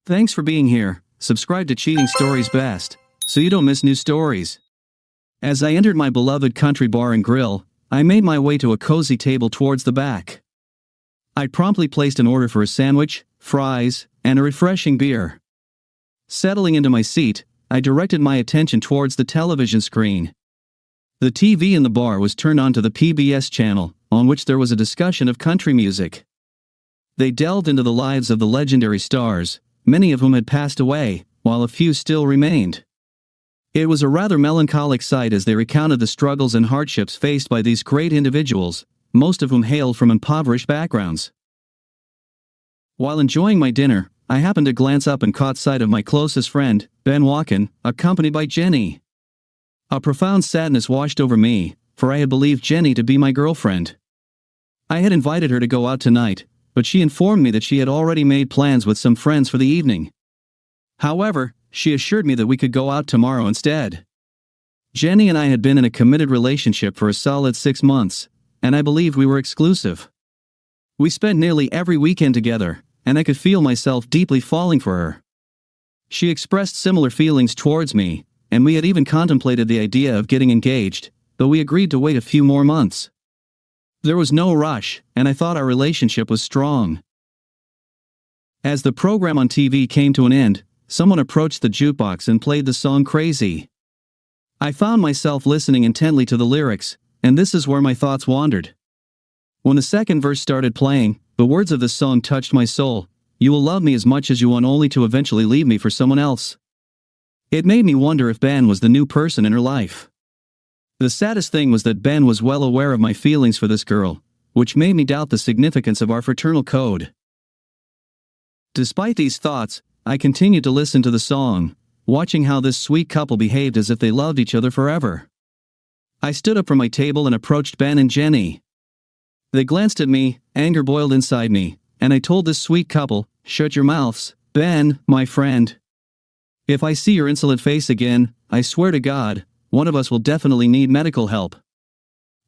Thanks for being here. Subscribe to Cheating Stories Best, so you don't miss new stories. As I entered my beloved country bar and grill, I made my way to a cozy table towards the back. I promptly placed an order for a sandwich, fries, and a refreshing beer. Settling into my seat, I directed my attention towards the television screen. The TV in the bar was turned onto the PBS channel, on which there was a discussion of country music. They delved into the lives of the legendary stars, many of whom had passed away, while a few still remained. It was a rather melancholic sight as they recounted the struggles and hardships faced by these great individuals, most of whom hailed from impoverished backgrounds. While enjoying my dinner, I happened to glance up and caught sight of my closest friend, Ben Walken, accompanied by Jenny. A profound sadness washed over me, for I had believed Jenny to be my girlfriend. I had invited her to go out tonight, but she informed me that she had already made plans with some friends for the evening. However, she assured me that we could go out tomorrow instead. Jenny and I had been in a committed relationship for a solid 6 months, and I believed we were exclusive. We spent nearly every weekend together, and I could feel myself deeply falling for her. She expressed similar feelings towards me, and we had even contemplated the idea of getting engaged, but we agreed to wait a few more months. There was no rush, and I thought our relationship was strong. As the program on TV came to an end, someone approached the jukebox and played the song Crazy. I found myself listening intently to the lyrics, and this is where my thoughts wandered. When the second verse started playing, the words of the song touched my soul. You will love me as much as you want, only to eventually leave me for someone else. It made me wonder if Ben was the new person in her life. The saddest thing was that Ben was well aware of my feelings for this girl, which made me doubt the significance of our fraternal code. Despite these thoughts, I continued to listen to the song, watching how this sweet couple behaved as if they loved each other forever. I stood up from my table and approached Ben and Jenny. They glanced at me, anger boiled inside me, and I told this sweet couple, "Shut your mouths, Ben, my friend. If I see your insolent face again, I swear to God, one of us will definitely need medical help.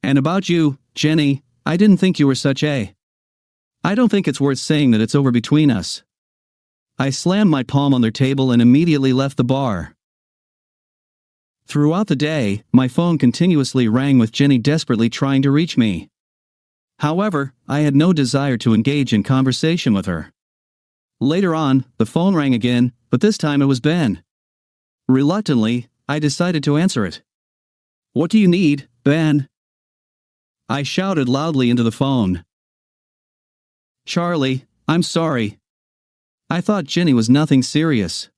And about you, Jenny, I didn't think you were such a... I don't think it's worth saying that it's over between us." I slammed my palm on their table and immediately left the bar. Throughout the day, my phone continuously rang with Jenny desperately trying to reach me. However, I had no desire to engage in conversation with her. Later on, the phone rang again, but this time it was Ben. Reluctantly, I decided to answer it. "What do you need, Ben?" I shouted loudly into the phone. "Charlie, I'm sorry. I thought Jenny was nothing serious.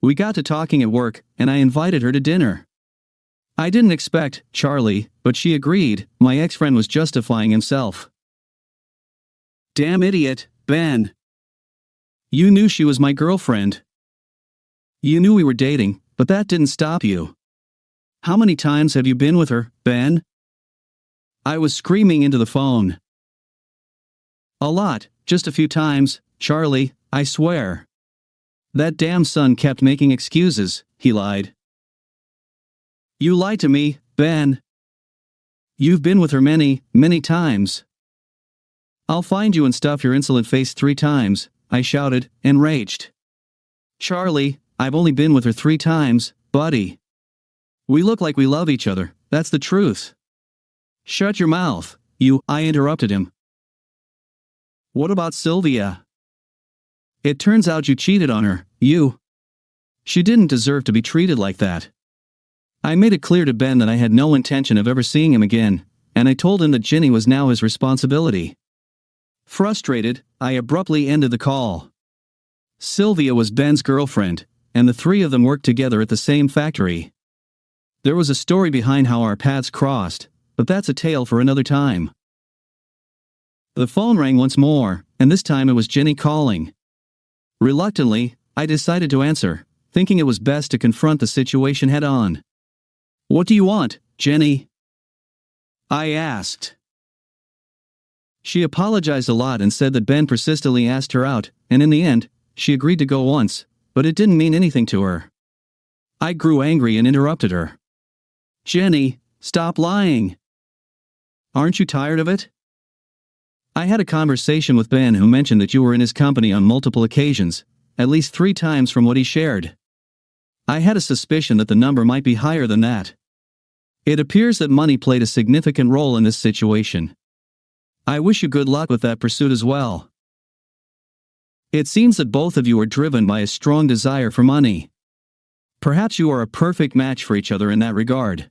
We got to talking at work, and I invited her to dinner. I didn't expect, Charlie, but she agreed." My ex-friend was justifying himself. "Damn idiot, Ben. You knew she was my girlfriend. You knew we were dating, but that didn't stop you. How many times have you been with her, Ben?" I was screaming into the phone. "A lot, just a few times, Charlie, I swear. That damn son kept making excuses," he lied. "You lied to me, Ben. You've been with her many, many times. I'll find you and stuff your insolent face 3 times, I shouted, enraged. "Charlie, I've only been with her 3 times, buddy. We look like we love each other, that's the truth." "Shut your mouth, you," I interrupted him. "What about Sylvia? It turns out you cheated on her, you. She didn't deserve to be treated like that." I made it clear to Ben that I had no intention of ever seeing him again, and I told him that Jenny was now his responsibility. Frustrated, I abruptly ended the call. Sylvia was Ben's girlfriend, and the 3 of them worked together at the same factory. There was a story behind how our paths crossed, but that's a tale for another time. The phone rang once more, and this time it was Jenny calling. Reluctantly, I decided to answer, thinking it was best to confront the situation head-on. "What do you want, Jenny?" I asked. She apologized a lot and said that Ben persistently asked her out, and in the end, she agreed to go once, but it didn't mean anything to her. I grew angry and interrupted her. "Jenny, stop lying. Aren't you tired of it? I had a conversation with Ben who mentioned that you were in his company on multiple occasions, at least 3 times from what he shared. I had a suspicion that the number might be higher than that. It appears that money played a significant role in this situation. I wish you good luck with that pursuit as well. It seems that both of you are driven by a strong desire for money. Perhaps you are a perfect match for each other in that regard.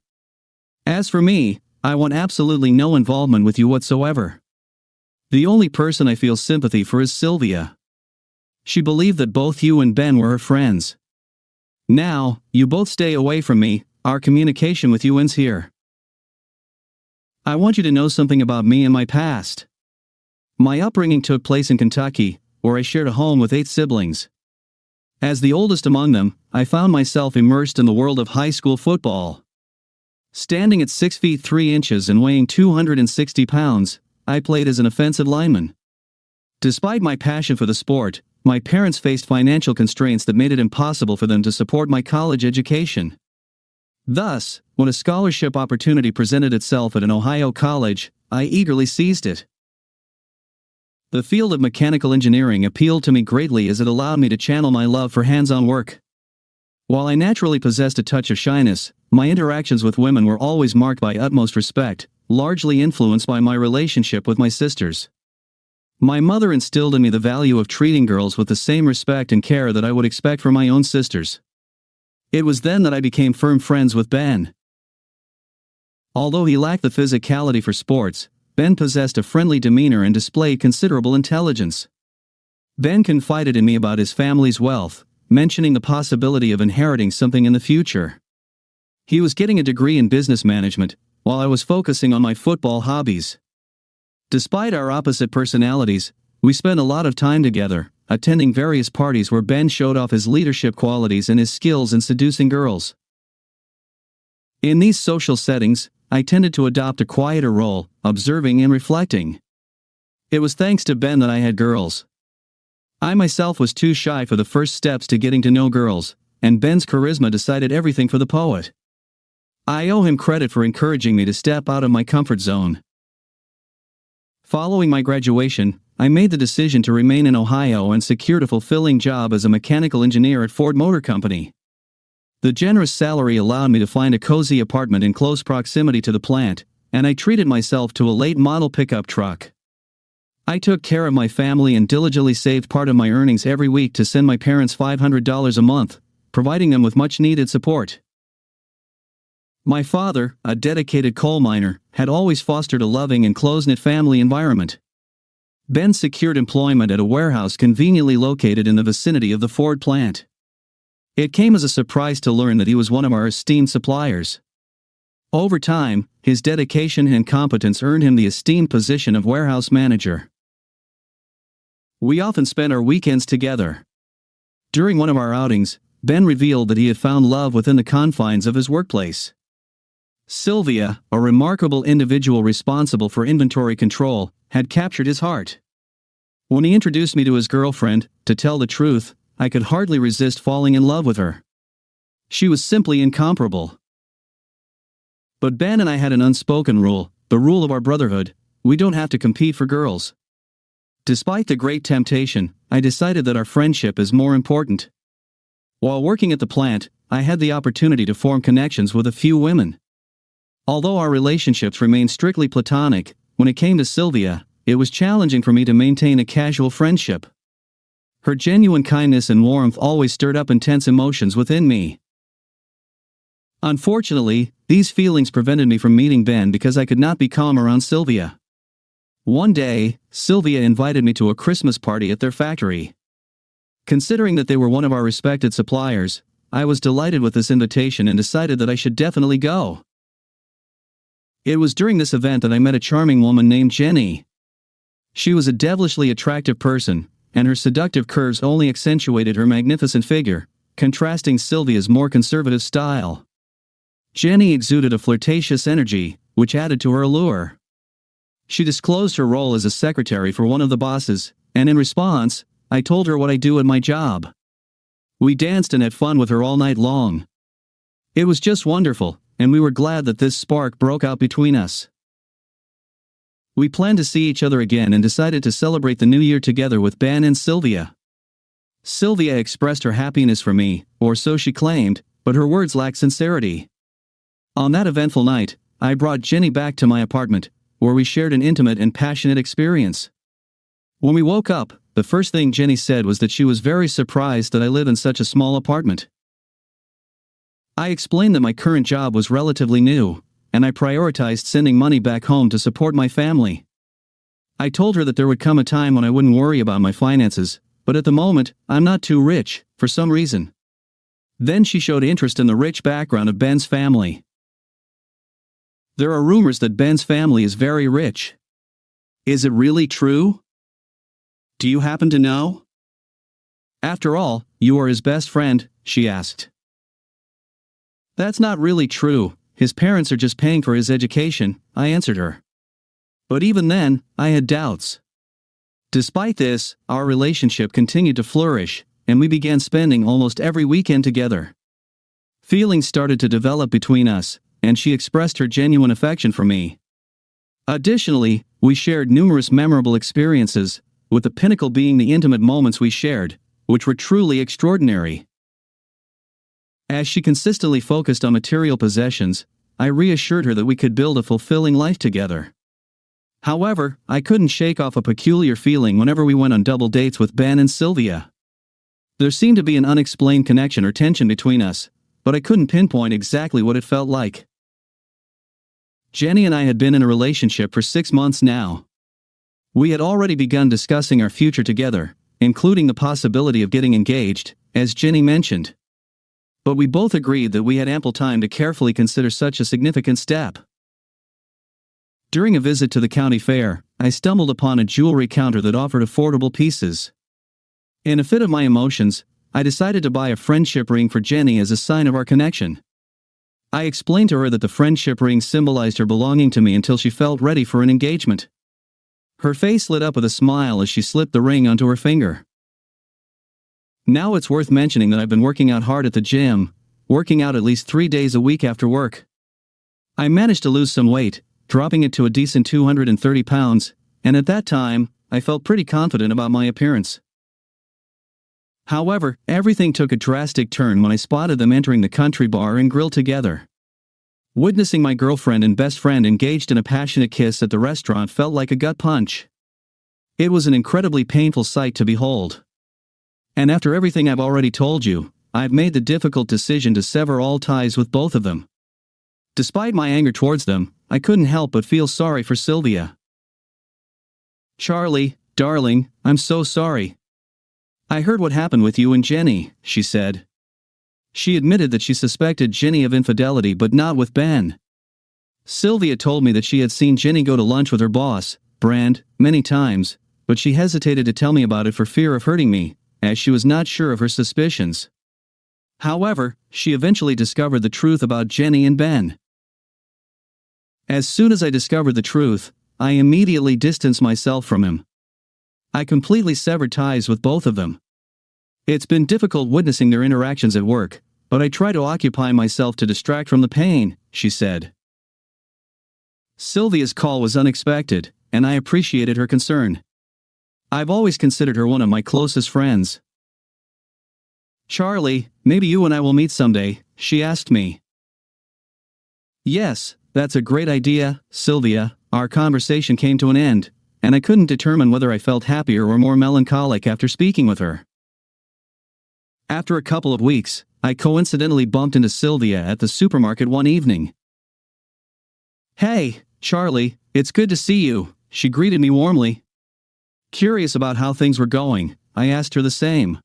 As for me, I want absolutely no involvement with you whatsoever. The only person I feel sympathy for is Sylvia. She believed that both you and Ben were her friends. Now, you both stay away from me, our communication with you ends here. I want you to know something about me and my past. My upbringing took place in Kentucky, where I shared a home with 8 siblings. As the oldest among them, I found myself immersed in the world of high school football. Standing at 6 feet 3 inches and weighing 260 pounds, I played as an offensive lineman. Despite my passion for the sport, my parents faced financial constraints that made it impossible for them to support my college education. Thus, when a scholarship opportunity presented itself at an Ohio college, I eagerly seized it. The field of mechanical engineering appealed to me greatly as it allowed me to channel my love for hands-on work. While I naturally possessed a touch of shyness, my interactions with women were always marked by utmost respect, largely influenced by my relationship with my sisters. My mother instilled in me the value of treating girls with the same respect and care that I would expect from my own sisters. It was then that I became firm friends with Ben. Although he lacked the physicality for sports, Ben possessed a friendly demeanor and displayed considerable intelligence. Ben confided in me about his family's wealth, mentioning the possibility of inheriting something in the future. He was getting a degree in business management, while I was focusing on my football hobbies. Despite our opposite personalities, we spent a lot of time together, attending various parties where Ben showed off his leadership qualities and his skills in seducing girls. In these social settings, I tended to adopt a quieter role, observing and reflecting. It was thanks to Ben that I had girls. I myself was too shy for the first steps to getting to know girls, and Ben's charisma decided everything for the poet. I owe him credit for encouraging me to step out of my comfort zone. Following my graduation, I made the decision to remain in Ohio and secured a fulfilling job as a mechanical engineer at Ford Motor Company. The generous salary allowed me to find a cozy apartment in close proximity to the plant, and I treated myself to a late-model pickup truck. I took care of my family and diligently saved part of my earnings every week to send my parents $500 a month, providing them with much-needed support. My father, a dedicated coal miner, had always fostered a loving and close-knit family environment. Ben secured employment at a warehouse conveniently located in the vicinity of the Ford plant. It came as a surprise to learn that he was one of our esteemed suppliers. Over time, his dedication and competence earned him the esteemed position of warehouse manager. We often spent our weekends together. During one of our outings, Ben revealed that he had found love within the confines of his workplace. Sylvia, a remarkable individual responsible for inventory control, had captured his heart. When he introduced me to his girlfriend, to tell the truth, I could hardly resist falling in love with her. She was simply incomparable. But Ben and I had an unspoken rule, the rule of our brotherhood: we don't have to compete for girls. Despite the great temptation, I decided that our friendship is more important. While working at the plant, I had the opportunity to form connections with a few women. Although our relationships remained strictly platonic, when it came to Sylvia, it was challenging for me to maintain a casual friendship. Her genuine kindness and warmth always stirred up intense emotions within me. Unfortunately, these feelings prevented me from meeting Ben because I could not be calm around Sylvia. One day, Sylvia invited me to a Christmas party at their factory. Considering that they were one of our respected suppliers, I was delighted with this invitation and decided that I should definitely go. It was during this event that I met a charming woman named Jenny. She was a devilishly attractive person, and her seductive curves only accentuated her magnificent figure, contrasting Sylvia's more conservative style. Jenny exuded a flirtatious energy, which added to her allure. She disclosed her role as a secretary for one of the bosses, and in response, I told her what I do at my job. We danced and had fun with her all night long. It was just wonderful, and we were glad that this spark broke out between us. We planned to see each other again and decided to celebrate the new year together with Ben and Sylvia. Sylvia expressed her happiness for me, or so she claimed, but her words lacked sincerity. On that eventful night, I brought Jenny back to my apartment, where we shared an intimate and passionate experience. When we woke up, the first thing Jenny said was that she was very surprised that I live in such a small apartment. I explained that my current job was relatively new, and I prioritized sending money back home to support my family. I told her that there would come a time when I wouldn't worry about my finances, but at the moment, I'm not too rich, for some reason. Then she showed interest in the rich background of Ben's family. There are rumors that Ben's family is very rich. Is it really true? Do you happen to know? After all, you are his best friend, she asked. That's not really true. His parents are just paying for his education, I answered her. But even then, I had doubts. Despite this, our relationship continued to flourish, and we began spending almost every weekend together. Feelings started to develop between us, and she expressed her genuine affection for me. Additionally, we shared numerous memorable experiences, with the pinnacle being the intimate moments we shared, which were truly extraordinary. As she consistently focused on material possessions, I reassured her that we could build a fulfilling life together. However, I couldn't shake off a peculiar feeling whenever we went on double dates with Ben and Sylvia. There seemed to be an unexplained connection or tension between us, but I couldn't pinpoint exactly what it felt like. Jenny and I had been in a relationship for 6 months now. We had already begun discussing our future together, including the possibility of getting engaged, as Jenny mentioned. But we both agreed that we had ample time to carefully consider such a significant step. During a visit to the county fair, I stumbled upon a jewelry counter that offered affordable pieces. In a fit of my emotions, I decided to buy a friendship ring for Jenny as a sign of our connection. I explained to her that the friendship ring symbolized her belonging to me until she felt ready for an engagement. Her face lit up with a smile as she slipped the ring onto her finger. Now it's worth mentioning that I've been working out hard at the gym, working out at least 3 days a week after work. I managed to lose some weight, dropping it to a decent 230 pounds, and at that time, I felt pretty confident about my appearance. However, everything took a drastic turn when I spotted them entering the country bar and grill together. Witnessing my girlfriend and best friend engaged in a passionate kiss at the restaurant felt like a gut punch. It was an incredibly painful sight to behold. And after everything I've already told you, I've made the difficult decision to sever all ties with both of them. Despite my anger towards them, I couldn't help but feel sorry for Sylvia. "Charlie, darling, I'm so sorry. I heard what happened with you and Jenny," she said. She admitted that she suspected Jenny of infidelity but not with Ben. Sylvia told me that she had seen Jenny go to lunch with her boss, Brand, many times, but she hesitated to tell me about it for fear of hurting me, as she was not sure of her suspicions. However, she eventually discovered the truth about Jenny and Ben. As soon as I discovered the truth, I immediately distanced myself from him. I completely severed ties with both of them. It's been difficult witnessing their interactions at work, but I try to occupy myself to distract from the pain, she said. Sylvia's call was unexpected, and I appreciated her concern. I've always considered her one of my closest friends. "Charlie, maybe you and I will meet someday," she asked me. "Yes, that's a great idea, Sylvia." Our conversation came to an end, and I couldn't determine whether I felt happier or more melancholic after speaking with her. After a couple of weeks, I coincidentally bumped into Sylvia at the supermarket one evening. "Hey, Charlie, it's good to see you," she greeted me warmly. Curious about how things were going, I asked her the same.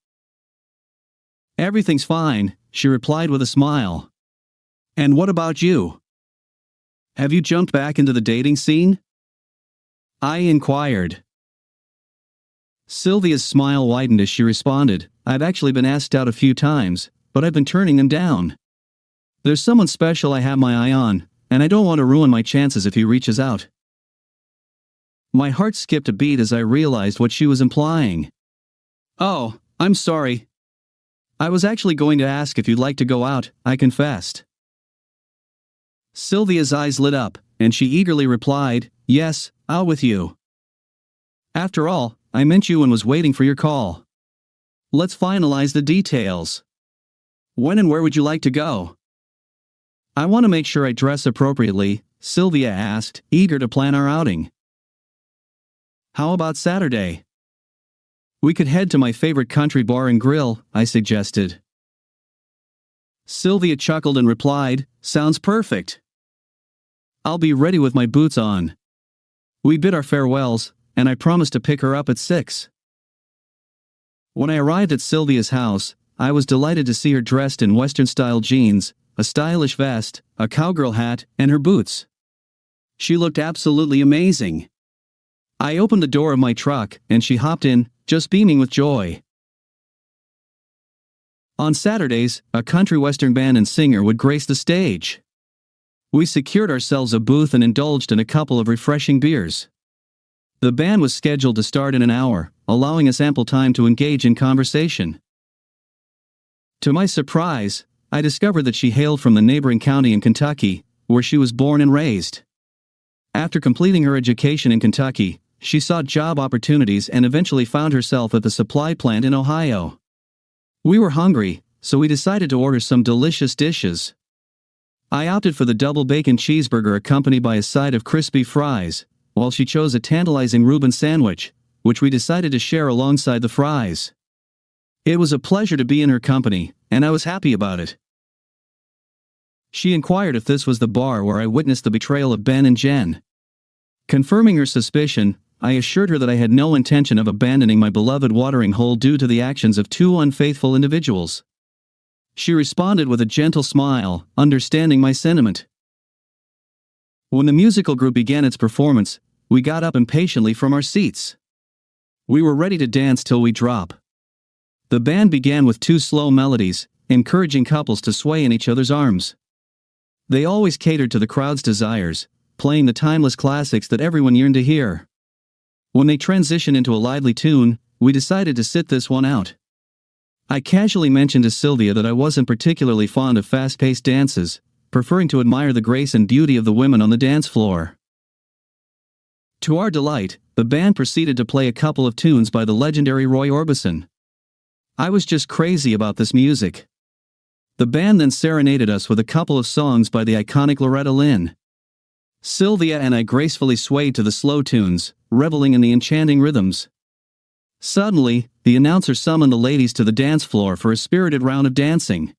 "Everything's fine," she replied with a smile. "And what about you? Have you jumped back into the dating scene?" I inquired. Sylvia's smile widened as she responded, "I've actually been asked out a few times, but I've been turning them down. There's someone special I have my eye on, and I don't want to ruin my chances if he reaches out." My heart skipped a beat as I realized what she was implying. "Oh, I'm sorry. I was actually going to ask if you'd like to go out," I confessed. Sylvia's eyes lit up, and she eagerly replied, "Yes, out with you. After all, I meant you and was waiting for your call." Let's finalize the details. When and where would you like to go? I want to make sure I dress appropriately, Sylvia asked, eager to plan our outing. How about Saturday? We could head to my favorite country bar and grill, I suggested. Sylvia chuckled and replied, sounds perfect. I'll be ready with my boots on. We bid our farewells, and I promised to pick her up at 6. When I arrived at Sylvia's house, I was delighted to see her dressed in Western-style jeans, a stylish vest, a cowgirl hat, and her boots. She looked absolutely amazing. I opened the door of my truck, and she hopped in, just beaming with joy. On Saturdays, a country western band and singer would grace the stage. We secured ourselves a booth and indulged in a couple of refreshing beers. The band was scheduled to start in an hour, allowing us ample time to engage in conversation. To my surprise, I discovered that she hailed from the neighboring county in Kentucky, where she was born and raised. After completing her education in Kentucky, she sought job opportunities and eventually found herself at the supply plant in Ohio. We were hungry, so we decided to order some delicious dishes. I opted for the double bacon cheeseburger accompanied by a side of crispy fries, while she chose a tantalizing Reuben sandwich, which we decided to share alongside the fries. It was a pleasure to be in her company, and I was happy about it. She inquired if this was the bar where I witnessed the betrayal of Ben and Jen. Confirming her suspicion, I assured her that I had no intention of abandoning my beloved watering hole due to the actions of two unfaithful individuals. She responded with a gentle smile, understanding my sentiment. When the musical group began its performance, we got up impatiently from our seats. We were ready to dance till we drop. The band began with 2 slow melodies, encouraging couples to sway in each other's arms. They always catered to the crowd's desires, playing the timeless classics that everyone yearned to hear. When they transitioned into a lively tune, we decided to sit this one out. I casually mentioned to Sylvia that I wasn't particularly fond of fast-paced dances, preferring to admire the grace and beauty of the women on the dance floor. To our delight, the band proceeded to play a couple of tunes by the legendary Roy Orbison. I was just crazy about this music. The band then serenaded us with a couple of songs by the iconic Loretta Lynn. Sylvia and I gracefully swayed to the slow tunes, reveling in the enchanting rhythms. Suddenly, the announcer summoned the ladies to the dance floor for a spirited round of dancing.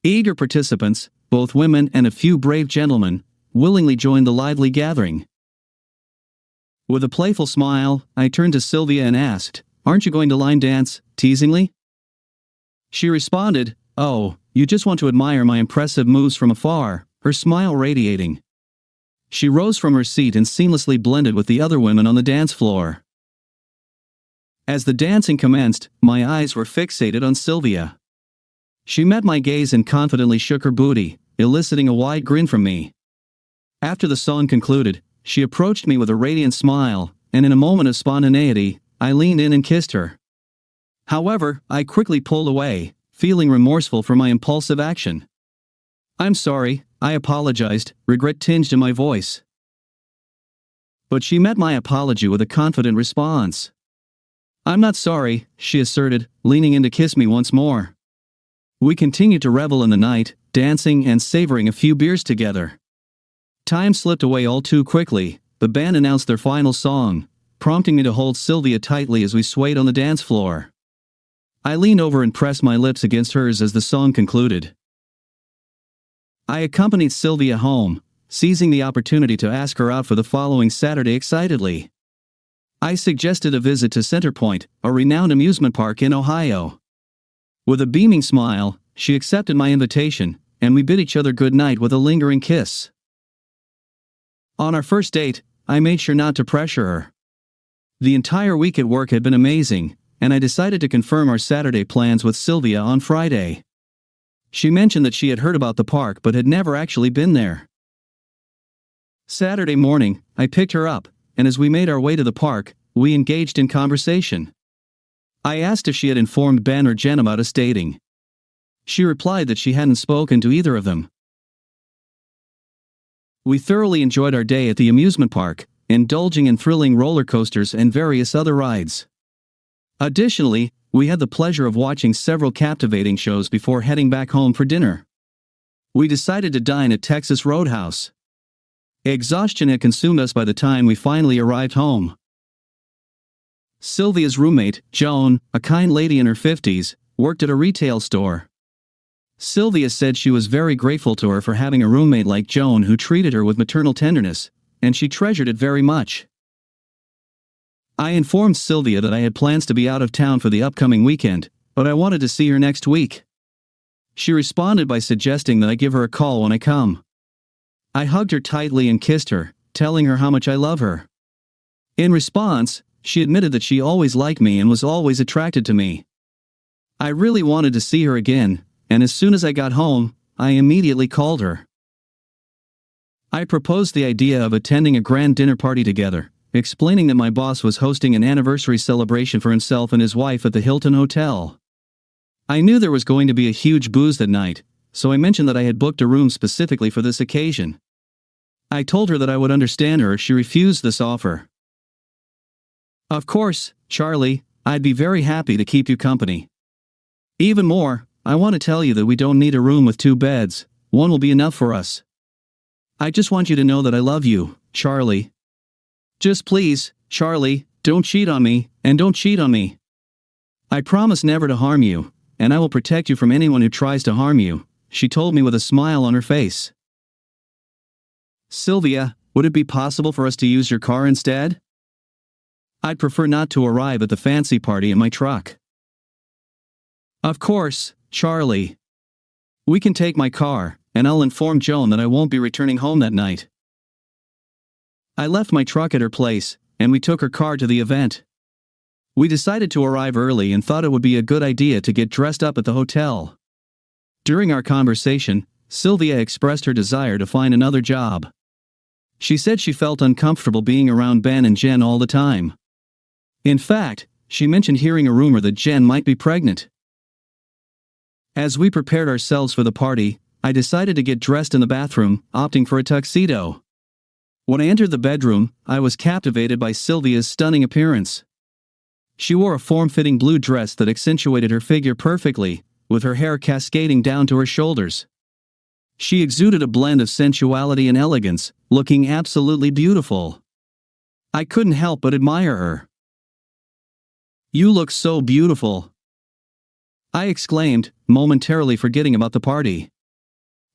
Eager participants, both women and a few brave gentlemen, willingly joined the lively gathering. With a playful smile, I turned to Sylvia and asked, "Aren't you going to line dance?" teasingly. She responded, "Oh, you just want to admire my impressive moves from afar," her smile radiating. She rose from her seat and seamlessly blended with the other women on the dance floor. As the dancing commenced, my eyes were fixated on Sylvia. She met my gaze and confidently shook her booty, eliciting a wide grin from me. After the song concluded, she approached me with a radiant smile, and in a moment of spontaneity, I leaned in and kissed her. However, I quickly pulled away, feeling remorseful for my impulsive action. "I'm sorry," I apologized, regret tinged in my voice. But she met my apology with a confident response. "I'm not sorry," she asserted, leaning in to kiss me once more. We continued to revel in the night, dancing and savoring a few beers together. Time slipped away all too quickly. The band announced their final song, prompting me to hold Sylvia tightly as we swayed on the dance floor. I leaned over and pressed my lips against hers as the song concluded. I accompanied Sylvia home, seizing the opportunity to ask her out for the following Saturday excitedly. I suggested a visit to Center Point, a renowned amusement park in Ohio. With a beaming smile, she accepted my invitation, and we bid each other good night with a lingering kiss. On our first date, I made sure not to pressure her. The entire week at work had been amazing, and I decided to confirm our Saturday plans with Sylvia on Friday. She mentioned that she had heard about the park but had never actually been there. Saturday morning, I picked her up, and as we made our way to the park, we engaged in conversation. I asked if she had informed Ben or Jen about us dating. She replied that she hadn't spoken to either of them. We thoroughly enjoyed our day at the amusement park, indulging in thrilling roller coasters and various other rides. Additionally, we had the pleasure of watching several captivating shows before heading back home for dinner. We decided to dine at Texas Roadhouse. Exhaustion had consumed us by the time we finally arrived home. Sylvia's roommate, Joan, a kind lady in her 50s, worked at a retail store. Sylvia said she was very grateful to her for having a roommate like Joan who treated her with maternal tenderness, and she treasured it very much. I informed Sylvia that I had plans to be out of town for the upcoming weekend, but I wanted to see her next week. She responded by suggesting that I give her a call when I come. I hugged her tightly and kissed her, telling her how much I love her. In response, she admitted that she always liked me and was always attracted to me. I really wanted to see her again, and as soon as I got home, I immediately called her. I proposed the idea of attending a grand dinner party together, explaining that my boss was hosting an anniversary celebration for himself and his wife at the Hilton Hotel. I knew there was going to be a huge booze that night, so I mentioned that I had booked a room specifically for this occasion. I told her that I would understand her if she refused this offer. Of course, Charlie, I'd be very happy to keep you company. Even more, I want to tell you that we don't need a room with 2 beds, one will be enough for us. I just want you to know that I love you, Charlie. Just please, Charlie, don't cheat on me, and don't cheat on me. I promise never to harm you, and I will protect you from anyone who tries to harm you, she told me with a smile on her face. Sylvia, would it be possible for us to use your car instead? I'd prefer not to arrive at the fancy party in my truck. Of course, Charlie. We can take my car, and I'll inform Joan that I won't be returning home that night. I left my truck at her place, and we took her car to the event. We decided to arrive early and thought it would be a good idea to get dressed up at the hotel. During our conversation, Sylvia expressed her desire to find another job. She said she felt uncomfortable being around Ben and Jen all the time. In fact, she mentioned hearing a rumor that Jen might be pregnant. As we prepared ourselves for the party, I decided to get dressed in the bathroom, opting for a tuxedo. When I entered the bedroom, I was captivated by Sylvia's stunning appearance. She wore a form-fitting blue dress that accentuated her figure perfectly, with her hair cascading down to her shoulders. She exuded a blend of sensuality and elegance, looking absolutely beautiful. I couldn't help but admire her. "You look so beautiful," I exclaimed, momentarily forgetting about the party.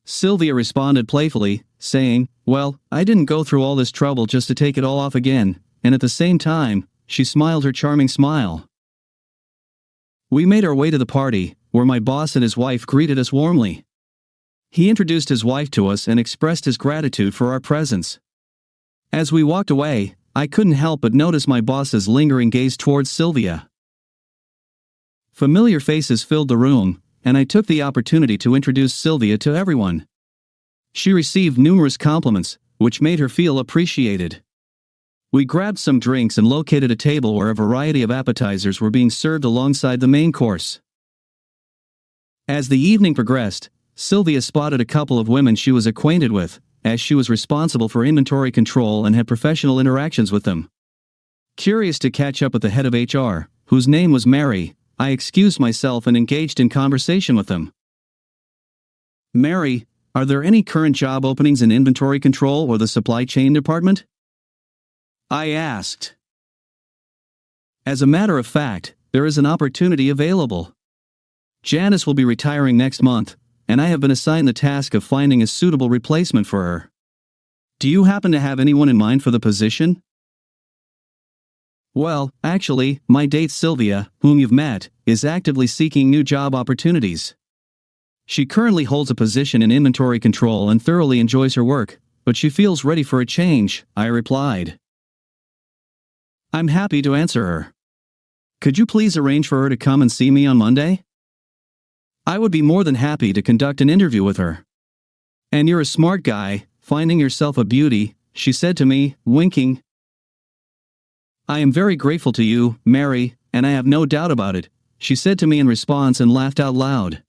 Sylvia responded playfully, saying, "Well, I didn't go through all this trouble just to take it all off again," and at the same time, she smiled her charming smile. We made our way to the party, where my boss and his wife greeted us warmly. He introduced his wife to us and expressed his gratitude for our presence. As we walked away, I couldn't help but notice my boss's lingering gaze towards Sylvia. Familiar faces filled the room, and I took the opportunity to introduce Sylvia to everyone. She received numerous compliments, which made her feel appreciated. We grabbed some drinks and located a table where a variety of appetizers were being served alongside the main course. As the evening progressed, Sylvia spotted a couple of women she was acquainted with, as she was responsible for inventory control and had professional interactions with them. Curious to catch up with the head of HR, whose name was Mary, I excused myself and engaged in conversation with them. "Mary, are there any current job openings in inventory control or the supply chain department?" I asked. As a matter of fact, there is an opportunity available. Janice will be retiring next month, and I have been assigned the task of finding a suitable replacement for her. Do you happen to have anyone in mind for the position? Well, actually, my date Sylvia, whom you've met, is actively seeking new job opportunities. She currently holds a position in inventory control and thoroughly enjoys her work, but she feels ready for a change, I replied. I'm happy to answer her. Could you please arrange for her to come and see me on Monday? I would be more than happy to conduct an interview with her. And you're a smart guy, finding yourself a beauty, she said to me, winking. I am very grateful to you, Mary, and I have no doubt about it, she said to me in response and laughed out loud.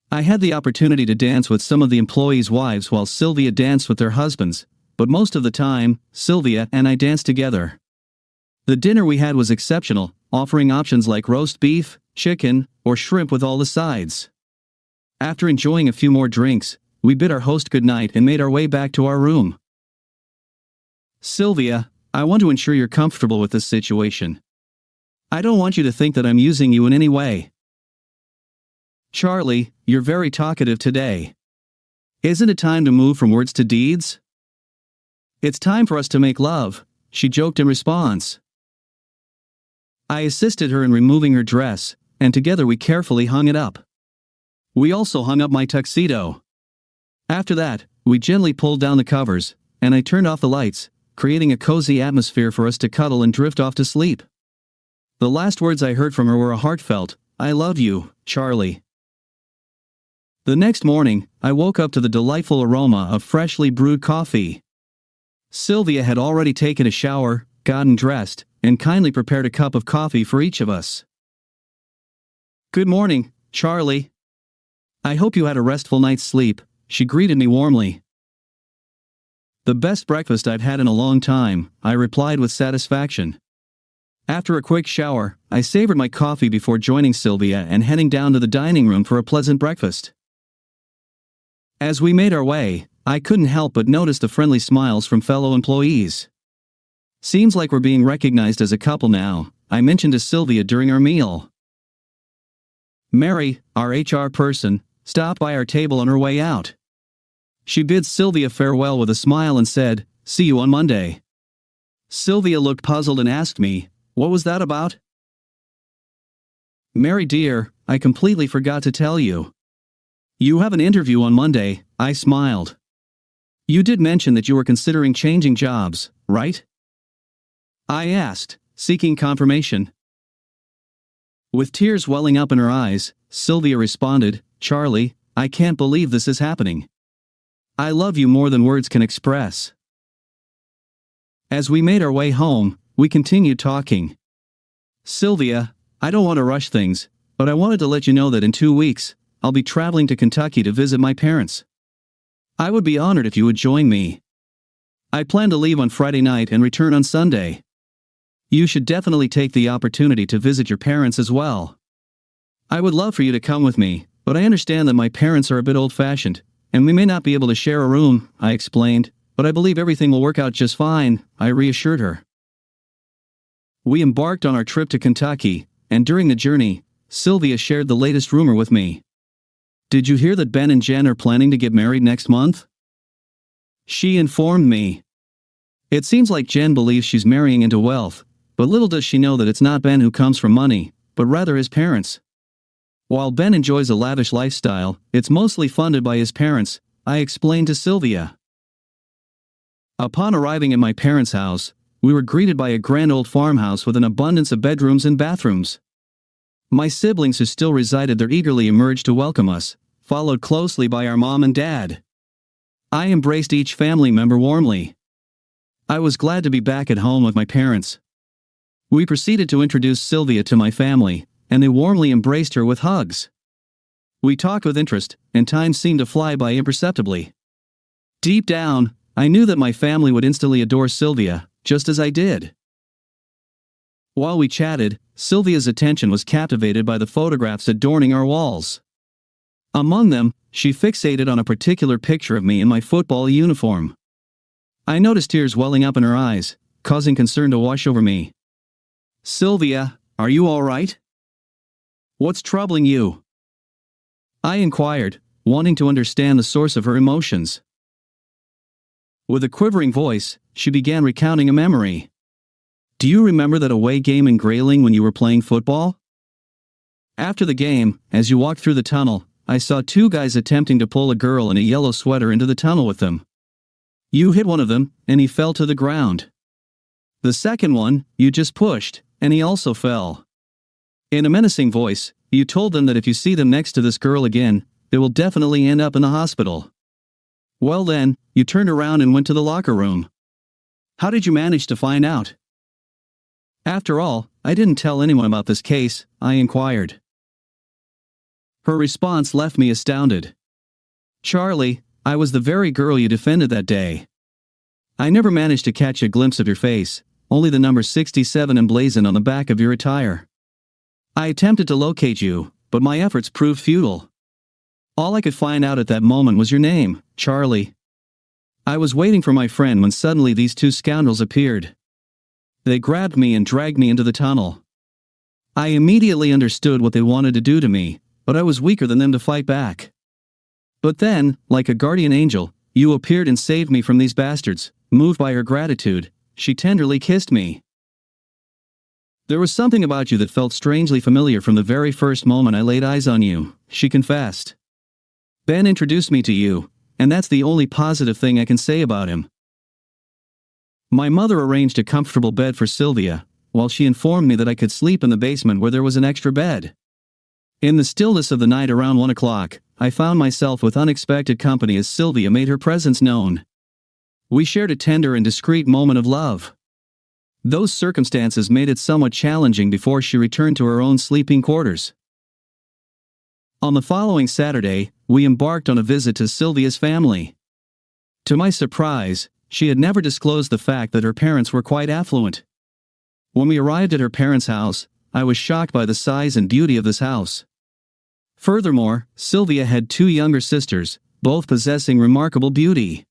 I had the opportunity to dance with some of the employees' wives while Sylvia danced with their husbands, but most of the time, Sylvia and I danced together. The dinner we had was exceptional, offering options like roast beef, chicken, or shrimp with all the sides. After enjoying a few more drinks, we bid our host goodnight and made our way back to our room. Sylvia, I want to ensure you're comfortable with this situation. I don't want you to think that I'm using you in any way. Charlie, you're very talkative today. Isn't it time to move from words to deeds? It's time for us to make love, she joked in response. I assisted her in removing her dress, and together we carefully hung it up. We also hung up my tuxedo. After that, we gently pulled down the covers, and I turned off the lights, creating a cozy atmosphere for us to cuddle and drift off to sleep. The last words I heard from her were a heartfelt, "I love you, Charlie." The next morning, I woke up to the delightful aroma of freshly brewed coffee. Sylvia had already taken a shower, gotten dressed, and kindly prepared a cup of coffee for each of us. "Good morning, Charlie. I hope you had a restful night's sleep," she greeted me warmly. "The best breakfast I've had in a long time," I replied with satisfaction. After a quick shower, I savored my coffee before joining Sylvia and heading down to the dining room for a pleasant breakfast. As we made our way, I couldn't help but notice the friendly smiles from fellow employees. "Seems like we're being recognized as a couple now," I mentioned to Sylvia during our meal. Mary, our HR person, stopped by our table on her way out. She bid Sylvia farewell with a smile and said, "See you on Monday." Sylvia looked puzzled and asked me, "What was that about?" "Mary dear, I completely forgot to tell you. You have an interview on Monday," I smiled. "You did mention that you were considering changing jobs, right?" I asked, seeking confirmation. With tears welling up in her eyes, Sylvia responded, "Charlie, I can't believe this is happening. I love you more than words can express." As we made our way home, we continued talking. "Sylvia, I don't want to rush things, but I wanted to let you know that in 2 weeks, I'll be traveling to Kentucky to visit my parents. I would be honored if you would join me. I plan to leave on Friday night and return on Sunday. You should definitely take the opportunity to visit your parents as well. I would love for you to come with me, but I understand that my parents are a bit old-fashioned, and we may not be able to share a room," I explained, "but I believe everything will work out just fine," I reassured her. We embarked on our trip to Kentucky, and during the journey, Sylvia shared the latest rumor with me. "Did you hear that Ben and Jen are planning to get married next month?" She informed me. "It seems like Jen believes she's marrying into wealth, but little does she know that it's not Ben who comes from money, but rather his parents. While Ben enjoys a lavish lifestyle, it's mostly funded by his parents," I explained to Sylvia. Upon arriving at my parents' house, we were greeted by a grand old farmhouse with an abundance of bedrooms and bathrooms. My siblings who still resided there eagerly emerged to welcome us, followed closely by our mom and dad. I embraced each family member warmly. I was glad to be back at home with my parents. We proceeded to introduce Sylvia to my family, and they warmly embraced her with hugs. We talked with interest, and time seemed to fly by imperceptibly. Deep down, I knew that my family would instantly adore Sylvia, just as I did. While we chatted, Sylvia's attention was captivated by the photographs adorning our walls. Among them, she fixated on a particular picture of me in my football uniform. I noticed tears welling up in her eyes, causing concern to wash over me. "Sylvia, are you all right? What's troubling you?" I inquired, wanting to understand the source of her emotions. With a quivering voice, she began recounting a memory. "Do you remember that away game in Grayling when you were playing football? After the game, as you walked through the tunnel, I saw 2 guys attempting to pull a girl in a yellow sweater into the tunnel with them. You hit one of them, and he fell to the ground. The second one, you just pushed, and he also fell. In a menacing voice, you told them that if you see them next to this girl again, they will definitely end up in the hospital. Well then, you turned around and went to the locker room. How did you manage to find out?" "After all, I didn't tell anyone about this case," I inquired. Her response left me astounded. "Charlie, I was the very girl you defended that day. I never managed to catch a glimpse of your face, only the number 67 emblazoned on the back of your attire. I attempted to locate you, but my efforts proved futile. All I could find out at that moment was your name, Charlie. I was waiting for my friend when suddenly these two scoundrels appeared. They grabbed me and dragged me into the tunnel. I immediately understood what they wanted to do to me, but I was weaker than them to fight back. But then, like a guardian angel, you appeared and saved me from these bastards. Moved by her gratitude, she tenderly kissed me. There was something about you that felt strangely familiar from the very first moment I laid eyes on you, she confessed. Ben introduced me to you, and that's the only positive thing I can say about him. My mother arranged a comfortable bed for Sylvia, while she informed me that I could sleep in the basement where there was an extra bed. In the stillness of the night around 1 o'clock, I found myself with unexpected company as Sylvia made her presence known. We shared a tender and discreet moment of love. Those circumstances made it somewhat challenging before she returned to her own sleeping quarters. On the following Saturday, we embarked on a visit to Sylvia's family. To my surprise, she had never disclosed the fact that her parents were quite affluent. When we arrived at her parents' house, I was shocked by the size and beauty of this house. Furthermore, Sylvia had 2 younger sisters, both possessing remarkable beauty.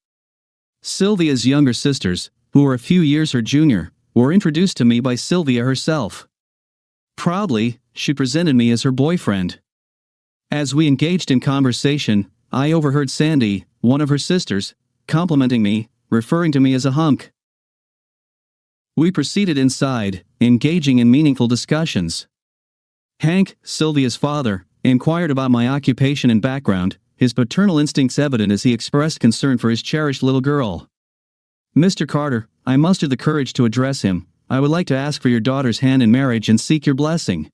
Sylvia's younger sisters, who were a few years her junior, were introduced to me by Sylvia herself. Proudly, she presented me as her boyfriend. As we engaged in conversation, I overheard Sandy, one of her sisters, complimenting me, referring to me as a hunk. We proceeded inside, engaging in meaningful discussions. Hank, Sylvia's father, inquired about my occupation and background, his paternal instincts evident as he expressed concern for his cherished little girl. "Mr. Carter," I mustered the courage to address him, "I would like to ask for your daughter's hand in marriage and seek your blessing."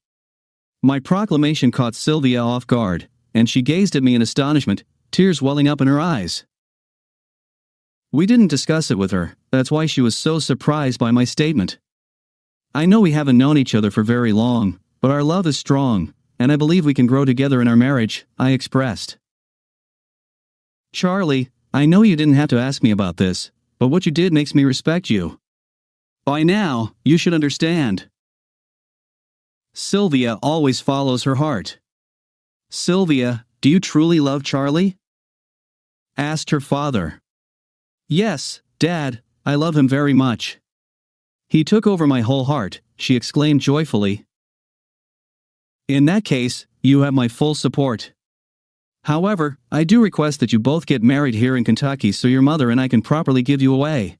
My proclamation caught Sylvia off guard, and she gazed at me in astonishment, tears welling up in her eyes. We didn't discuss it with her, that's why she was so surprised by my statement. "I know we haven't known each other for very long, but our love is strong, and I believe we can grow together in our marriage," I expressed. "Charlie, I know you didn't have to ask me about this, but what you did makes me respect you. By now, you should understand. Sylvia always follows her heart." "Sylvia, do you truly love Charlie?" asked her father. "Yes, Dad, I love him very much. He took over my whole heart," she exclaimed joyfully. "In that case, you have my full support. However, I do request that you both get married here in Kentucky so your mother and I can properly give you away.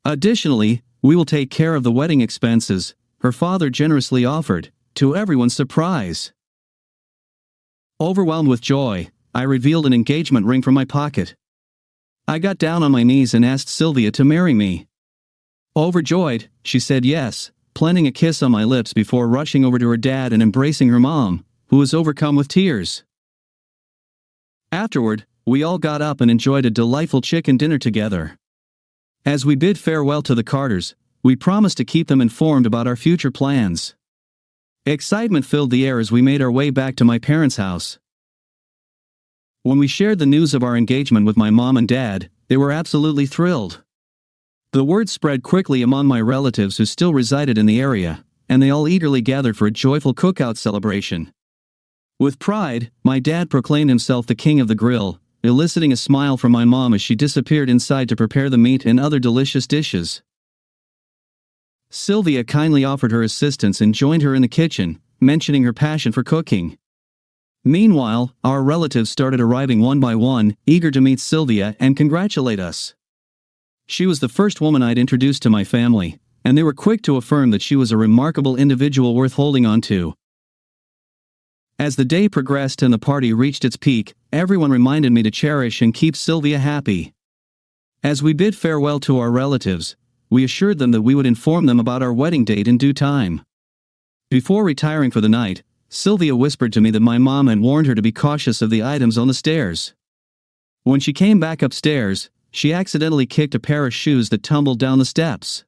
Additionally, we will take care of the wedding expenses," her father generously offered, to everyone's surprise. Overwhelmed with joy, I revealed an engagement ring from my pocket. I got down on my knees and asked Sylvia to marry me. Overjoyed, she said yes, planting a kiss on my lips before rushing over to her dad and embracing her mom, who was overcome with tears. Afterward, we all got up and enjoyed a delightful chicken dinner together. As we bid farewell to the Carters, we promised to keep them informed about our future plans. Excitement filled the air as we made our way back to my parents' house. When we shared the news of our engagement with my mom and dad, they were absolutely thrilled. The word spread quickly among my relatives who still resided in the area, and they all eagerly gathered for a joyful cookout celebration. With pride, my dad proclaimed himself the king of the grill, eliciting a smile from my mom as she disappeared inside to prepare the meat and other delicious dishes. Sylvia kindly offered her assistance and joined her in the kitchen, mentioning her passion for cooking. Meanwhile, our relatives started arriving one by one, eager to meet Sylvia and congratulate us. She was the first woman I'd introduced to my family, and they were quick to affirm that she was a remarkable individual worth holding on to. As the day progressed and the party reached its peak, everyone reminded me to cherish and keep Sylvia happy. As we bid farewell to our relatives, we assured them that we would inform them about our wedding date in due time. Before retiring for the night, Sylvia whispered to me that my mom had warned her to be cautious of the items on the stairs. When she came back upstairs, she accidentally kicked a pair of shoes that tumbled down the steps.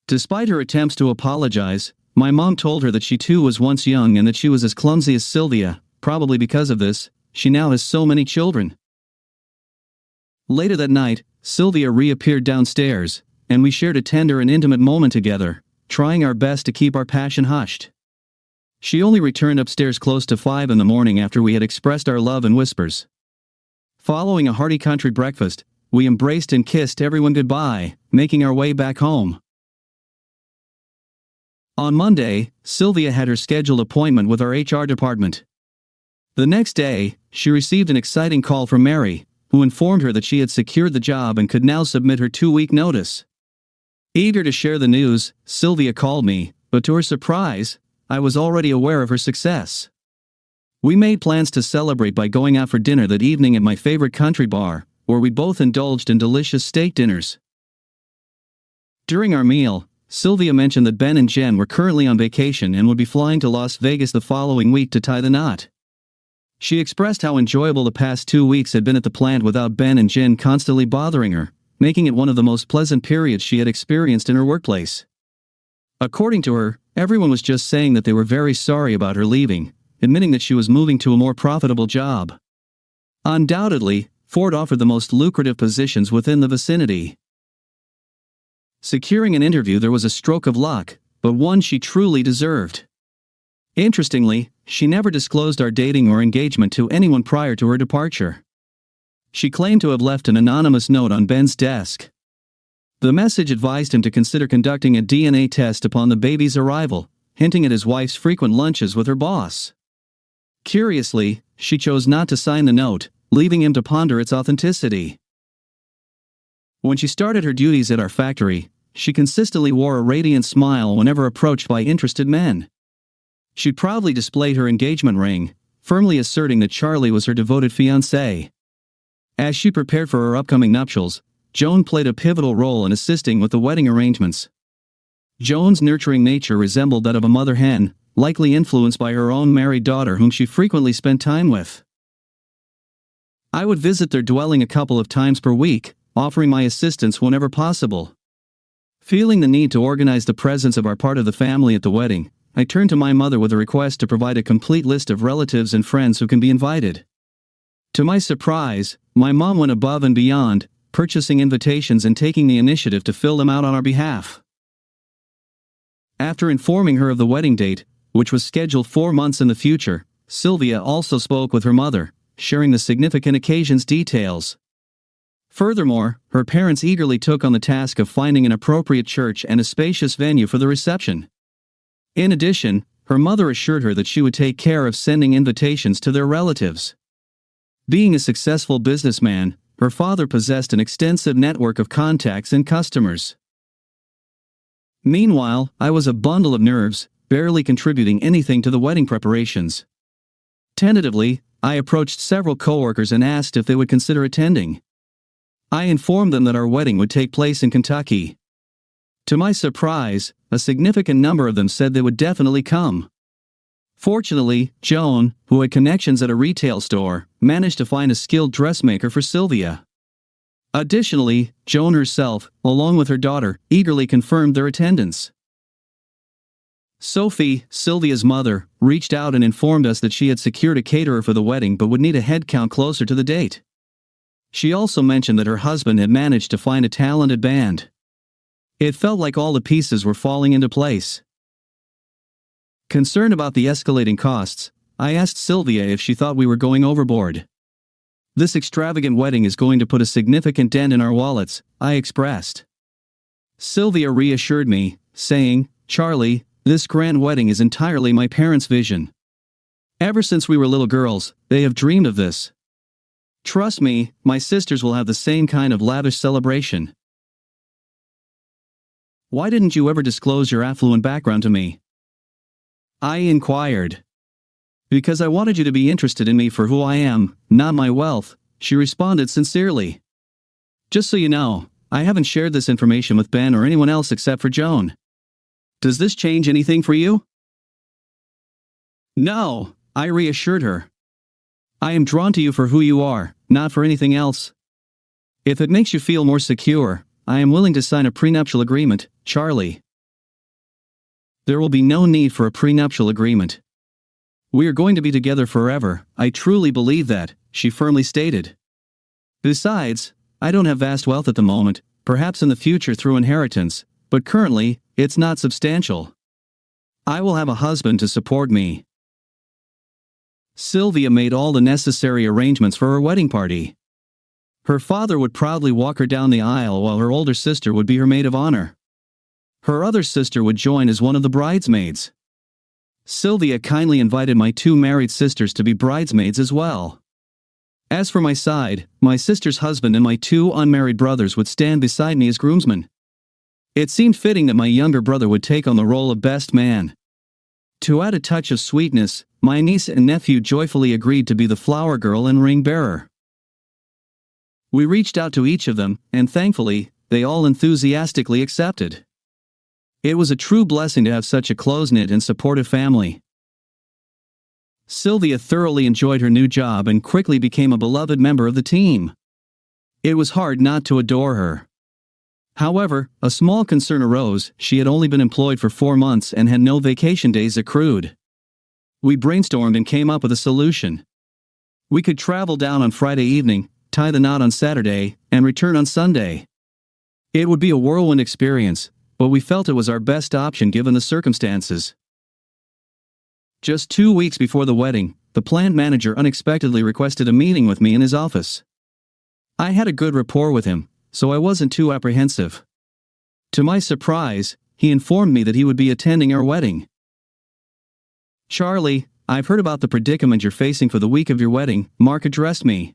Despite her attempts to apologize, my mom told her that she too was once young and that she was as clumsy as Sylvia. Probably because of this, she now has so many children. Later that night, Sylvia reappeared downstairs, and we shared a tender and intimate moment together, trying our best to keep our passion hushed. She only returned upstairs close to 5 in the morning after we had expressed our love in whispers. Following a hearty country breakfast, we embraced and kissed everyone goodbye, making our way back home. On Monday, Sylvia had her scheduled appointment with our HR department. The next day, she received an exciting call from Mary, who informed her that she had secured the job and could now submit her 2-week notice. Eager to share the news, Sylvia called me, but to her surprise, I was already aware of her success. We made plans to celebrate by going out for dinner that evening at my favorite country bar, where we both indulged in delicious steak dinners. During our meal, Sylvia mentioned that Ben and Jen were currently on vacation and would be flying to Las Vegas the following week to tie the knot. She expressed how enjoyable the past 2 weeks had been at the plant without Ben and Jen constantly bothering her, making it one of the most pleasant periods she had experienced in her workplace. According to her, everyone was just saying that they were very sorry about her leaving, admitting that she was moving to a more profitable job. Undoubtedly, Ford offered the most lucrative positions within the vicinity. Securing an interview there was a stroke of luck, but one she truly deserved. Interestingly, she never disclosed our dating or engagement to anyone prior to her departure. She claimed to have left an anonymous note on Ben's desk. The message advised him to consider conducting a DNA test upon the baby's arrival, hinting at his wife's frequent lunches with her boss. Curiously, she chose not to sign the note, leaving him to ponder its authenticity. When she started her duties at our factory, she consistently wore a radiant smile whenever approached by interested men. She proudly displayed her engagement ring, firmly asserting that Charlie was her devoted fiancé. As she prepared for her upcoming nuptials, Joan played a pivotal role in assisting with the wedding arrangements. Joan's nurturing nature resembled that of a mother hen, likely influenced by her own married daughter whom she frequently spent time with. I would visit their dwelling a couple of times per week, offering my assistance whenever possible. Feeling the need to organize the presence of our part of the family at the wedding, I turned to my mother with a request to provide a complete list of relatives and friends who can be invited. To my surprise, my mom went above and beyond, purchasing invitations and taking the initiative to fill them out on our behalf. After informing her of the wedding date, which was scheduled 4 months in the future, Sylvia also spoke with her mother, sharing the significant occasion's details. Furthermore, her parents eagerly took on the task of finding an appropriate church and a spacious venue for the reception. In addition, her mother assured her that she would take care of sending invitations to their relatives. Being a successful businessman, her father possessed an extensive network of contacts and customers. Meanwhile, I was a bundle of nerves, barely contributing anything to the wedding preparations. Tentatively, I approached several coworkers and asked if they would consider attending. I informed them that our wedding would take place in Kentucky. To my surprise, a significant number of them said they would definitely come. Fortunately, Joan, who had connections at a retail store, managed to find a skilled dressmaker for Sylvia. Additionally, Joan herself, along with her daughter, eagerly confirmed their attendance. Sophie, Sylvia's mother, reached out and informed us that she had secured a caterer for the wedding but would need a head count closer to the date. She also mentioned that her husband had managed to find a talented band. It felt like all the pieces were falling into place. Concerned about the escalating costs, I asked Sylvia if she thought we were going overboard. "This extravagant wedding is going to put a significant dent in our wallets," I expressed. Sylvia reassured me, saying, "Charlie, this grand wedding is entirely my parents' vision. Ever since we were little girls, they have dreamed of this. Trust me, my sisters will have the same kind of lavish celebration." "Why didn't you ever disclose your affluent background to me?" I inquired. "Because I wanted you to be interested in me for who I am, not my wealth," she responded sincerely. "Just so you know, I haven't shared this information with Ben or anyone else except for Joan. Does this change anything for you?" "No," I reassured her. "I am drawn to you for who you are, not for anything else. If it makes you feel more secure, I am willing to sign a prenuptial agreement, Charlie." "There will be no need for a prenuptial agreement. We are going to be together forever, I truly believe that," she firmly stated. "Besides, I don't have vast wealth at the moment, perhaps in the future through inheritance, but currently, it's not substantial. I will have a husband to support me. Sylvia made all the necessary arrangements for her wedding party. Her father would proudly walk her down the aisle while her older sister would be her maid of honor. Her other sister would join as one of the bridesmaids. Sylvia kindly invited my 2 married sisters to be bridesmaids as well. As for my side, my sister's husband and my 2 unmarried brothers would stand beside me as groomsmen. It seemed fitting that my younger brother would take on the role of best man. To add a touch of sweetness, my niece and nephew joyfully agreed to be the flower girl and ring bearer. We reached out to each of them, and thankfully, they all enthusiastically accepted. It was a true blessing to have such a close-knit and supportive family. Sylvia thoroughly enjoyed her new job and quickly became a beloved member of the team. It was hard not to adore her. However, a small concern arose. She had only been employed for 4 months and had no vacation days accrued. We brainstormed and came up with a solution. We could travel down on Friday evening, tie the knot on Saturday, and return on Sunday. It would be a whirlwind experience, but we felt it was our best option given the circumstances. Just 2 weeks before the wedding, the plant manager unexpectedly requested a meeting with me in his office. I had a good rapport with him, so I wasn't too apprehensive. To my surprise, he informed me that he would be attending our wedding. "Charlie, I've heard about the predicament you're facing for the week of your wedding," Mark addressed me.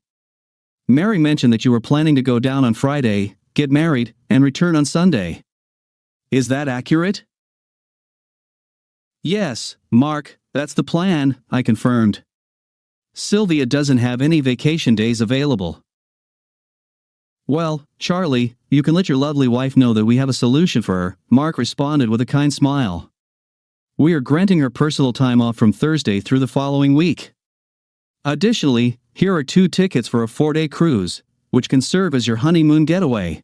"Mary mentioned that you were planning to go down on Friday, get married, and return on Sunday. Is that accurate?" "Yes, Mark, that's the plan," I confirmed. "Sylvia doesn't have any vacation days available." "Well, Charlie, you can let your lovely wife know that we have a solution for her," Mark responded with a kind smile. "We are granting her personal time off from Thursday through the following week. Additionally, here are 2 tickets for a 4-day cruise, which can serve as your honeymoon getaway."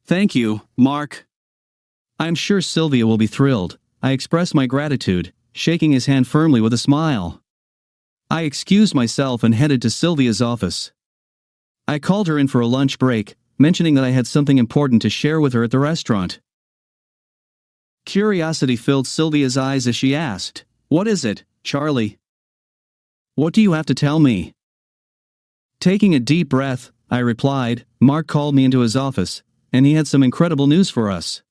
"Thank you, Mark." "I'm sure Sylvia will be thrilled," I expressed my gratitude, shaking his hand firmly with a smile. I excused myself and headed to Sylvia's office. I called her in for a lunch break, mentioning that I had something important to share with her at the restaurant. Curiosity filled Sylvia's eyes as she asked, "What is it, Charlie? What do you have to tell me?" Taking a deep breath, I replied, "Mark called me into his office, and he had some incredible news for us.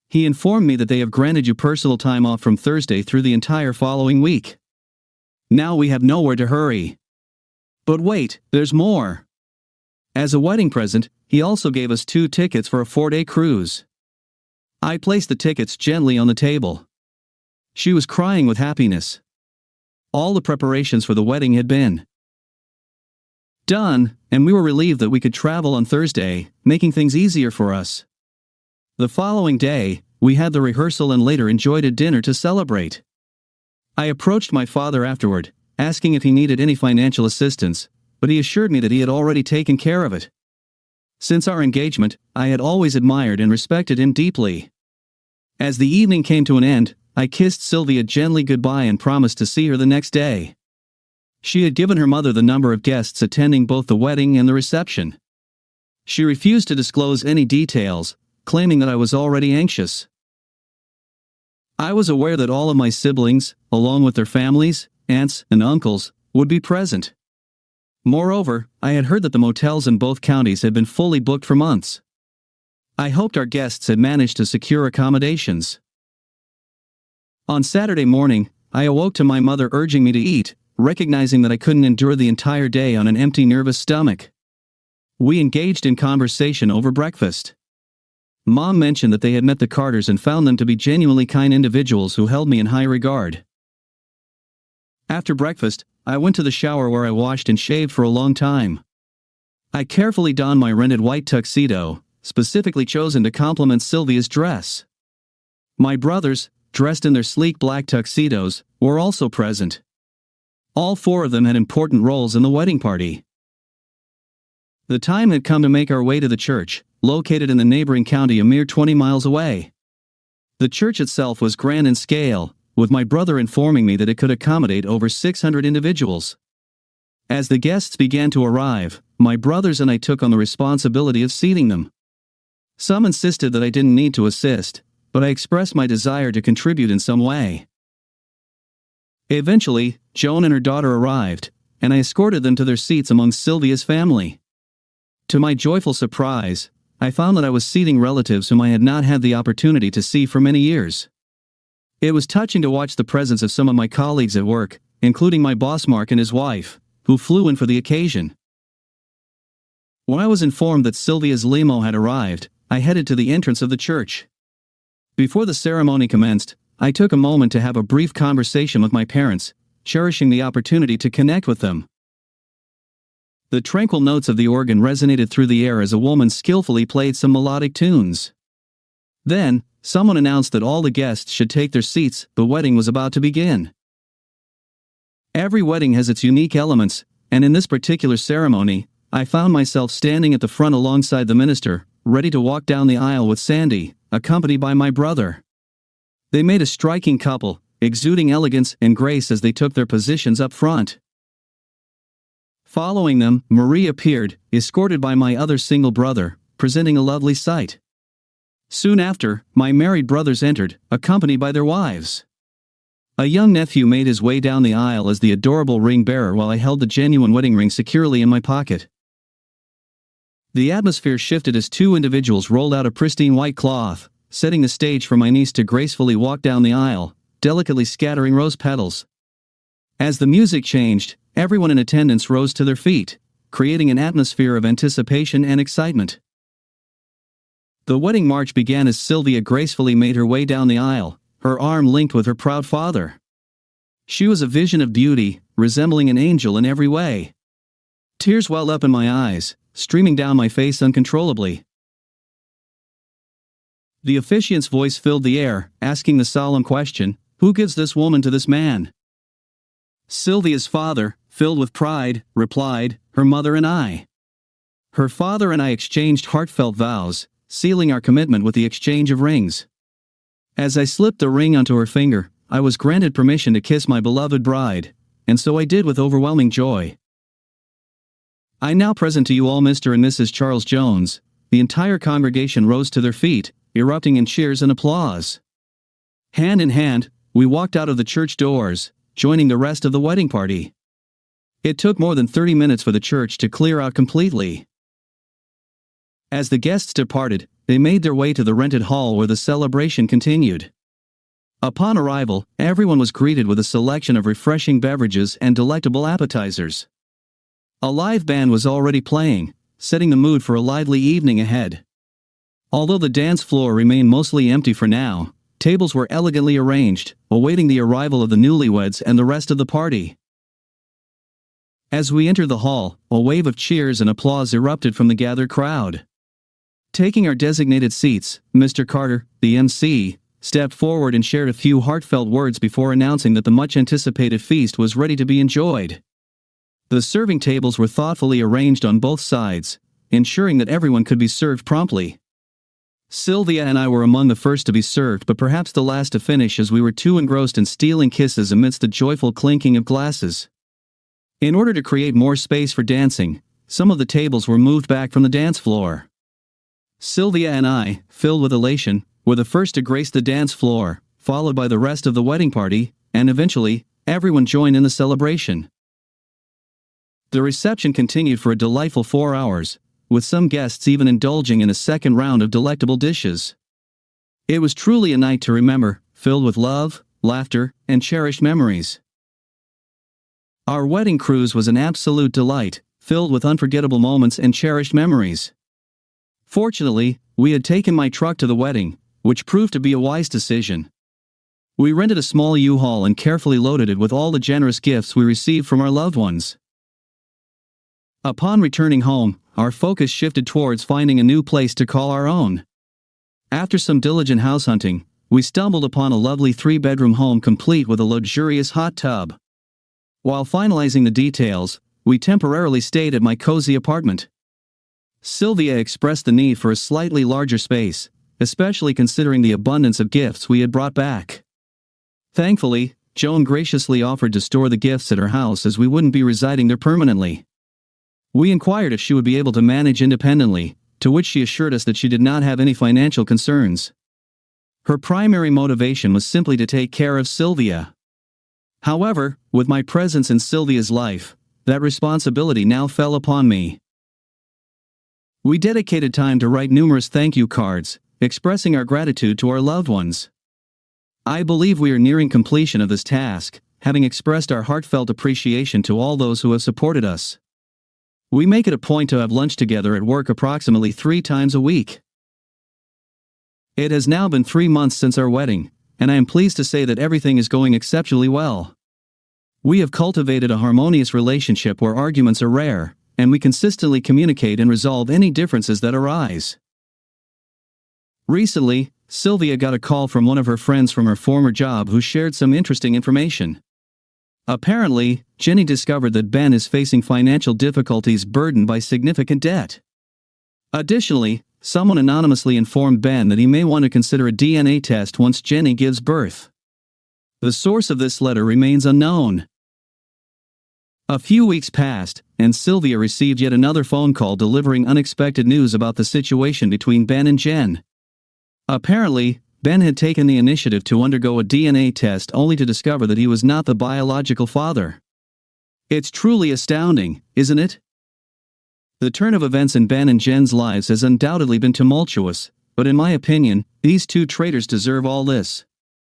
He informed me that they have granted you personal time off from Thursday through the entire following week. Now we have nowhere to hurry. But wait, there's more. As a wedding present, he also gave us 2 tickets for a 4-day cruise." I placed the tickets gently on the table. She was crying with happiness. All the preparations for the wedding had been done, and we were relieved that we could travel on Thursday, making things easier for us. The following day, we had the rehearsal and later enjoyed a dinner to celebrate. I approached my father afterward, asking if he needed any financial assistance, but he assured me that he had already taken care of it. Since our engagement, I had always admired and respected him deeply. As the evening came to an end, I kissed Sylvia gently goodbye and promised to see her the next day. She had given her mother the number of guests attending both the wedding and the reception. She refused to disclose any details, claiming that I was already anxious. I was aware that all of my siblings, along with their families, aunts, and uncles, would be present. Moreover, I had heard that the motels in both counties had been fully booked for months. I hoped our guests had managed to secure accommodations. On Saturday morning, I awoke to my mother urging me to eat, recognizing that I couldn't endure the entire day on an empty, nervous stomach. We engaged in conversation over breakfast. Mom mentioned that they had met the Carters and found them to be genuinely kind individuals who held me in high regard. After breakfast, I went to the shower where I washed and shaved for a long time. I carefully donned my rented white tuxedo, specifically chosen to complement Sylvia's dress. My brothers, dressed in their sleek black tuxedos, were also present. All 4 of them had important roles in the wedding party. The time had come to make our way to the church, located in the neighboring county a mere 20 miles away. The church itself was grand in scale, with my brother informing me that it could accommodate over 600 individuals. As the guests began to arrive, my brothers and I took on the responsibility of seating them. Some insisted that I didn't need to assist, but I expressed my desire to contribute in some way. Eventually, Joan and her daughter arrived, and I escorted them to their seats among Sylvia's family. To my joyful surprise, I found that I was seating relatives whom I had not had the opportunity to see for many years. It was touching to watch the presence of some of my colleagues at work, including my boss Mark and his wife, who flew in for the occasion. When I was informed that Sylvia's limo had arrived, I headed to the entrance of the church. Before the ceremony commenced, I took a moment to have a brief conversation with my parents, cherishing the opportunity to connect with them. The tranquil notes of the organ resonated through the air as a woman skillfully played some melodic tunes. Then, someone announced that all the guests should take their seats. The wedding was about to begin. Every wedding has its unique elements, and in this particular ceremony, I found myself standing at the front alongside the minister, ready to walk down the aisle with Sandy, accompanied by my brother. They made a striking couple, exuding elegance and grace as they took their positions up front. Following them, Marie appeared, escorted by my other single brother, presenting a lovely sight. Soon after, my married brothers entered, accompanied by their wives. A young nephew made his way down the aisle as the adorable ring bearer while I held the genuine wedding ring securely in my pocket. The atmosphere shifted as two individuals rolled out a pristine white cloth, setting the stage for my niece to gracefully walk down the aisle, delicately scattering rose petals. As the music changed, everyone in attendance rose to their feet, creating an atmosphere of anticipation and excitement. The wedding march began as Sylvia gracefully made her way down the aisle, her arm linked with her proud father. She was a vision of beauty, resembling an angel in every way. Tears welled up in my eyes, streaming down my face uncontrollably. The officiant's voice filled the air, asking the solemn question, "Who gives this woman to this man?" Sylvia's father, filled with pride, replied, "Her mother and I." Her father and I exchanged heartfelt vows, sealing our commitment with the exchange of rings. As I slipped the ring onto her finger, I was granted permission to kiss my beloved bride, and so I did with overwhelming joy. I now present to you all Mr. and Mrs. Charles Jones. The entire congregation rose to their feet, erupting in cheers and applause. Hand in hand, we walked out of the church doors, joining the rest of the wedding party. It took more than 30 minutes for the church to clear out completely. As the guests departed, they made their way to the rented hall where the celebration continued. Upon arrival, everyone was greeted with a selection of refreshing beverages and delectable appetizers. A live band was already playing, setting the mood for a lively evening ahead. Although the dance floor remained mostly empty for now, tables were elegantly arranged, awaiting the arrival of the newlyweds and the rest of the party. As we entered the hall, a wave of cheers and applause erupted from the gathered crowd. Taking our designated seats, Mr. Carter, the MC, stepped forward and shared a few heartfelt words before announcing that the much-anticipated feast was ready to be enjoyed. The serving tables were thoughtfully arranged on both sides, ensuring that everyone could be served promptly. Sylvia and I were among the first to be served, but perhaps the last to finish, as we were too engrossed in stealing kisses amidst the joyful clinking of glasses. In order to create more space for dancing, some of the tables were moved back from the dance floor. Sylvia and I, filled with elation, were the first to grace the dance floor, followed by the rest of the wedding party, and eventually, everyone joined in the celebration. The reception continued for a delightful 4 hours, with some guests even indulging in a second round of delectable dishes. It was truly a night to remember, filled with love, laughter, and cherished memories. Our wedding cruise was an absolute delight, filled with unforgettable moments and cherished memories. Fortunately, we had taken my truck to the wedding, which proved to be a wise decision. We rented a small U-Haul and carefully loaded it with all the generous gifts we received from our loved ones. Upon returning home, our focus shifted towards finding a new place to call our own. After some diligent house hunting, we stumbled upon a lovely 3-bedroom home complete with a luxurious hot tub. While finalizing the details, we temporarily stayed at my cozy apartment. Sylvia expressed the need for a slightly larger space, especially considering the abundance of gifts we had brought back. Thankfully, Joan graciously offered to store the gifts at her house as we wouldn't be residing there permanently. We inquired if she would be able to manage independently, to which she assured us that she did not have any financial concerns. Her primary motivation was simply to take care of Sylvia. However, with my presence in Sylvia's life, that responsibility now fell upon me. We dedicated time to write numerous thank you cards, expressing our gratitude to our loved ones. I believe we are nearing completion of this task, having expressed our heartfelt appreciation to all those who have supported us. We make it a point to have lunch together at work approximately 3 times a week. It has now been 3 months since our wedding, and I am pleased to say that everything is going exceptionally well. We have cultivated a harmonious relationship where arguments are rare, and we consistently communicate and resolve any differences that arise. Recently, Sylvia got a call from one of her friends from her former job who shared some interesting information. Apparently, Jenny discovered that Ben is facing financial difficulties burdened by significant debt. Additionally, someone anonymously informed Ben that he may want to consider a DNA test once Jenny gives birth. The source of this letter remains unknown. A few weeks passed, and Sylvia received yet another phone call delivering unexpected news about the situation between Ben and Jen. Apparently, Ben had taken the initiative to undergo a DNA test only to discover that he was not the biological father. It's truly astounding, isn't it? The turn of events in Ben and Jen's lives has undoubtedly been tumultuous, but in my opinion, these two traitors deserve all this.